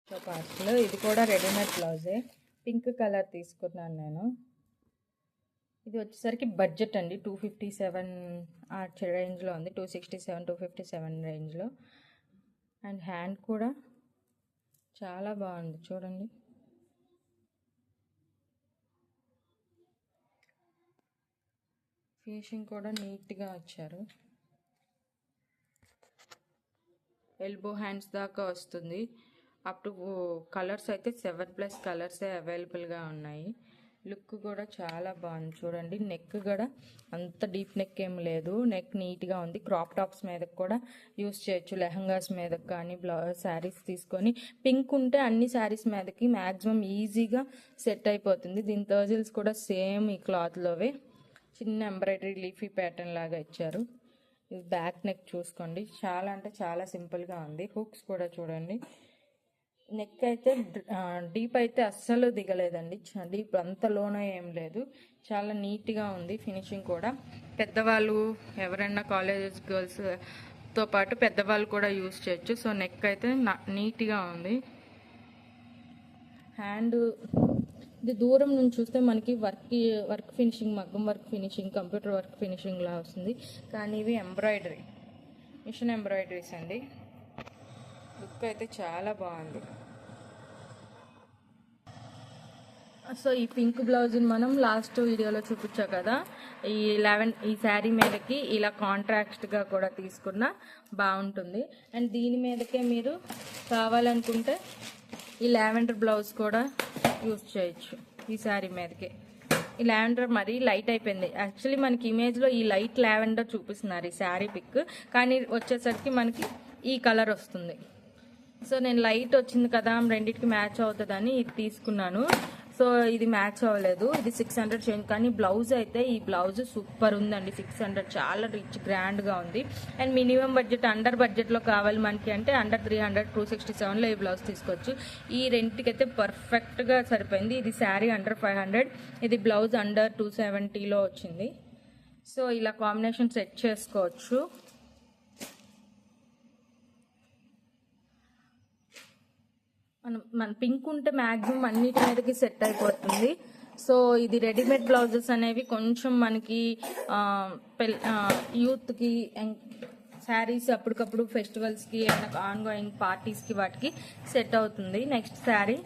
So parcel ఇది కూడా readymade బ్లౌజే, pink colour తీసుకున్నాను నేను. ఇది వచ్చేసరికి బడ్జెట్ అండి, 257 ఆ రేంజ్లో ఉంది, 267 257 రేంజ్లో. అండ్ హ్యాండ్ కూడా చాలా బాగుంది చూడండి. ఫినిషింగ్ కూడా నీట్గా వచ్చారు. ఎల్బో హ్యాండ్స్ దాకా వస్తుంది. అప్ టు కలర్స్ అయితే 7+ కలర్సే అవైలబుల్గా ఉన్నాయి. లుక్ కూడా చాలా బాగుంది చూడండి. నెక్ కూడా అంత డీప్ నెక్ ఏం లేదు, నెక్ నీట్గా ఉంది. క్రాప్ టాప్స్ మీదకి కూడా యూస్ చేయొచ్చు, లెహంగాస్ మీదకి కానీ శారీస్ తీసుకొని. పింక్ ఉంటే అన్ని శారీస్ మీదకి మ్యాక్సిమం ఈజీగా సెట్ అయిపోతుంది. దీని టర్జిల్స్ కూడా సేమ్ ఈ క్లాత్లోవే, చిన్న ఎంబ్రాయిడరీ లీఫీ ప్యాటర్న్ లాగా ఇచ్చారు. ఇది బ్యాక్ నెక్ చూసుకోండి, చాలా అంటే చాలా సింపుల్గా ఉంది. హుక్స్ కూడా చూడండి. నెక్ అయితే డీప్ అయితే అస్సలు దిగలేదండి, డీప్ అంత లోన ఏం లేదు, చాలా నీట్గా ఉంది. ఫినిషింగ్ కూడా పెద్దవాళ్ళు ఎవరైనా కాలేజెస్ గర్ల్స్తో పాటు పెద్దవాళ్ళు కూడా యూస్ చేయొచ్చు. సో నెక్ అయితే నీట్గా ఉంది. హ్యాండ్ ఇది దూరం నుంచి చూస్తే మనకి వర్క్ ఫినిషింగ్, మగ్గం work finishing, computer work finishing లా వస్తుంది. కానీ ఇవి ఎంబ్రాయిడరీ, మిషన్ ఎంబ్రాయిడరీస్ అండి. లుక్ అయితే చాలా బాగుంది. సో ఈ పింక్ బ్లౌజ్ని మనం లాస్ట్ వీడియోలో చూపించా కదా, ఈ శారీ మీదకి ఇలా కాంట్రాస్ట్గా కూడా తీసుకున్నా బాగుంటుంది. అండ్ దీని మీదకే మీరు కావాలనుకుంటే ఈ లావెండర్ బ్లౌజ్ కూడా యూజ్ చేయొచ్చు. ఈ శారీ మీదకి ఈ లావెండర్ మరీ లైట్ అయిపోయింది. యాక్చువల్లీ మనకి ఇమేజ్లో ఈ లైట్ లావెండర్ చూపిస్తున్నారు ఈ శారీ పిక్, కానీ వచ్చేసరికి మనకి ఈ కలర్ వస్తుంది. సో నేను లైట్ వచ్చింది కదా, రెండింటికి మ్యాచ్ అవుతుందని ఇది తీసుకున్నాను. సో ఇది మ్యాచ్ అవ్వలేదు, ఇది 600 చేంజ్. కానీ బ్లౌజ్ అయితే ఈ బ్లౌజ్ సూపర్ ఉందండి, 600, చాలా రిచ్ గ్రాండ్గా ఉంది. అండ్ మినిమం బడ్జెట్, అండర్ బడ్జెట్లో కావాలి మనకి అంటే అండర్ 300 267లో ఈ బ్లౌజ్ తీసుకోవచ్చు. ఈ రెంట్కి అయితే పర్ఫెక్ట్గా సరిపోయింది. ఇది శారీ అండర్ 500, ఇది బ్లౌజ్ అండర్ 270లో వచ్చింది. సో ఇలా కాంబినేషన్ సెట్ చేసుకోవచ్చు. మన పింక్ ఉంటే మ్యాక్సిమం అన్నిటి మీదకి సెట్ అయిపోతుంది. సో ఇది రెడీమేడ్ బ్లౌజెస్ అనేవి కొంచెం మనకి యూత్కి శారీస్ అప్పటికప్పుడు ఫెస్టివల్స్కి, ఆన్ గోయింగ్ పార్టీస్కి వాటికి సెట్ అవుతుంది. నెక్స్ట్ శారీ